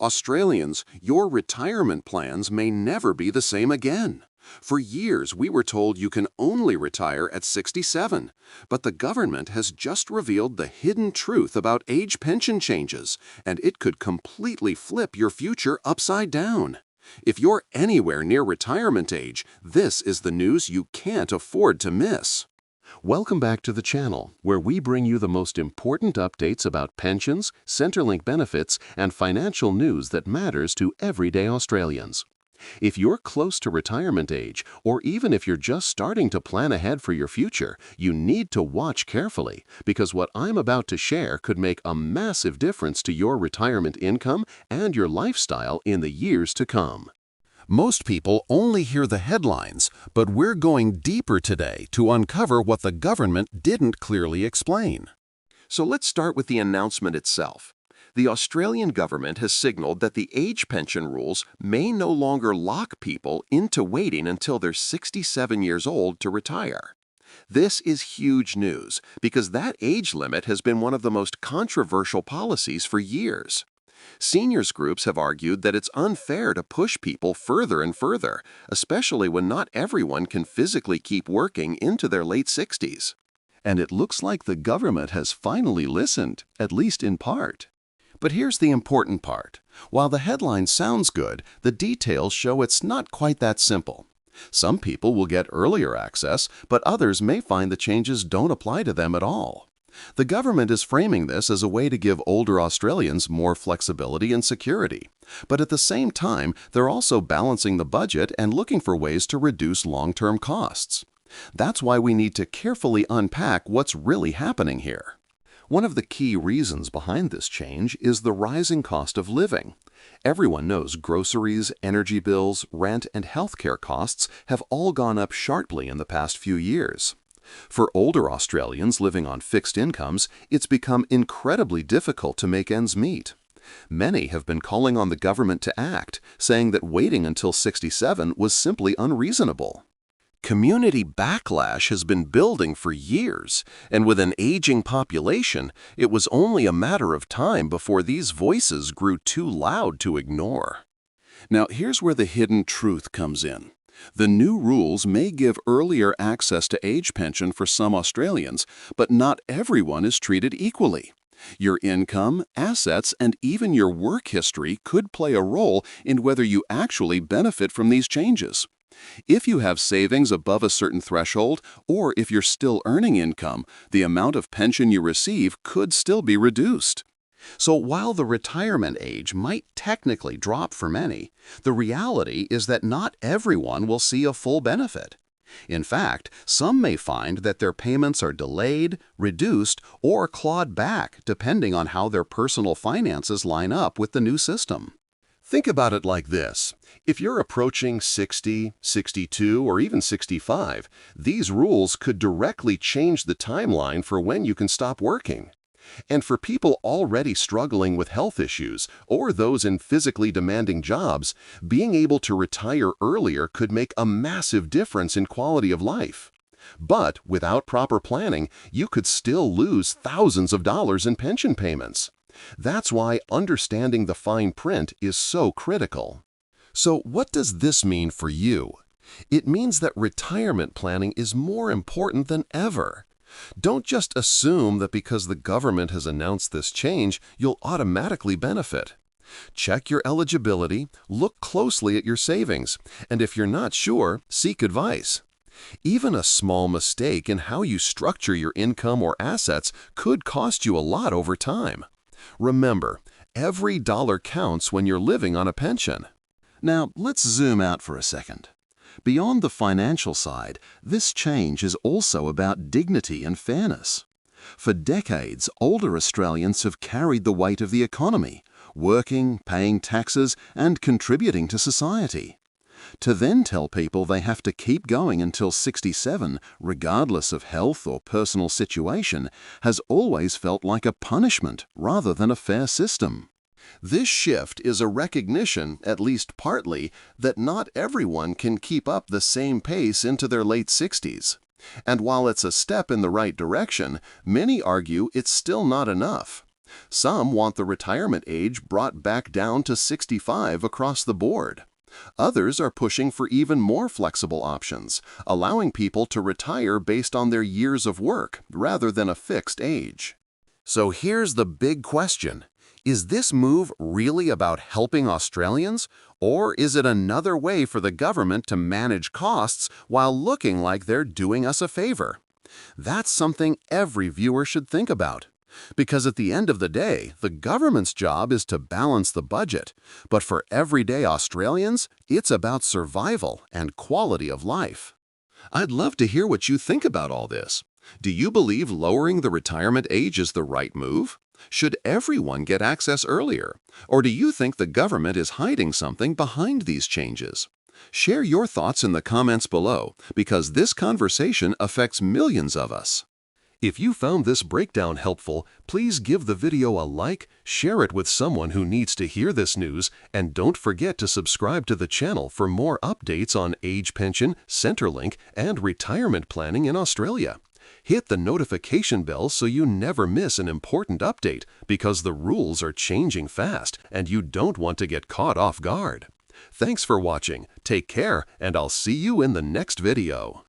Australians, your retirement plans may never be the same again. For years, we were told you can only retire at 67, but the government has just revealed the hidden truth about age pension changes, and it could completely flip your future upside down. If you're anywhere near retirement age, this is the news you can't afford to miss. Welcome back to the channel, where we bring you the most important updates about pensions, Centrelink benefits, and financial news that matters to everyday Australians. If you're close to retirement age, or even if you're just starting to plan ahead for your future, you need to watch carefully, because what I'm about to share could make a massive difference to your retirement income and your lifestyle in the years to come. Most people only hear the headlines, but we're going deeper today to uncover what the government didn't clearly explain. So let's start with the announcement itself. The Australian government has signaled that the age pension rules may no longer lock people into waiting until they're 67 years old to retire. This is huge news because that age limit has been one of the most controversial policies for years. Seniors groups have argued that it's unfair to push people further and further, especially when not everyone can physically keep working into their late 60s. And it looks like the government has finally listened, at least in part. But here's the important part. While the headline sounds good, the details show it's not quite that simple. Some people will get earlier access, but others may find the changes don't apply to them at all. The government is framing this as a way to give older Australians more flexibility and security. But at the same time, they're also balancing the budget and looking for ways to reduce long-term costs. That's why we need to carefully unpack what's really happening here. One of the key reasons behind this change is the rising cost of living. Everyone knows groceries, energy bills, rent, and healthcare costs have all gone up sharply in the past few years. For older Australians living on fixed incomes, it's become incredibly difficult to make ends meet. Many have been calling on the government to act, saying that waiting until 67 was simply unreasonable. Community backlash has been building for years, and with an aging population, it was only a matter of time before these voices grew too loud to ignore. Now, here's where the hidden truth comes in. The new rules may give earlier access to age pension for some Australians, but not everyone is treated equally. Your income, assets, and even your work history could play a role in whether you actually benefit from these changes. If you have savings above a certain threshold, or if you're still earning income, the amount of pension you receive could still be reduced. So while the retirement age might technically drop for many, the reality is that not everyone will see a full benefit. In fact, some may find that their payments are delayed, reduced, or clawed back depending on how their personal finances line up with the new system. Think about it like this. If you're approaching 60, 62, or even 65, these rules could directly change the timeline for when you can stop working. And for people already struggling with health issues or those in physically demanding jobs, being able to retire earlier could make a massive difference in quality of life. But without proper planning, you could still lose thousands of dollars in pension payments. That's why understanding the fine print is so critical. So what does this mean for you? It means that retirement planning is more important than ever. Don't just assume that because the government has announced this change, you'll automatically benefit. Check your eligibility, look closely at your savings, and if you're not sure, seek advice. Even a small mistake in how you structure your income or assets could cost you a lot over time. Remember, every dollar counts when you're living on a pension. Now, let's zoom out for a second. Beyond the financial side, this change is also about dignity and fairness. For decades, older Australians have carried the weight of the economy, working, paying taxes, and contributing to society. To then tell people they have to keep going until 67, regardless of health or personal situation, has always felt like a punishment rather than a fair system. This shift is a recognition, at least partly, that not everyone can keep up the same pace into their late 60s. And while it's a step in the right direction, many argue it's still not enough. Some want the retirement age brought back down to 65 across the board. Others are pushing for even more flexible options, allowing people to retire based on their years of work rather than a fixed age. So here's the big question. Is this move really about helping Australians, or is it another way for the government to manage costs while looking like they're doing us a favor? That's something every viewer should think about. Because at the end of the day, the government's job is to balance the budget, but for everyday Australians, it's about survival and quality of life. I'd love to hear what you think about all this. Do you believe lowering the retirement age is the right move? Should everyone get access earlier? Or do you think the government is hiding something behind these changes? Share your thoughts in the comments below, because this conversation affects millions of us. If you found this breakdown helpful, please give the video a like, share it with someone who needs to hear this news, and don't forget to subscribe to the channel for more updates on age pension, Centrelink, and retirement planning in Australia. Hit the notification bell so you never miss an important update, because the rules are changing fast and you don't want to get caught off guard. Thanks for watching, take care, and I'll see you in the next video.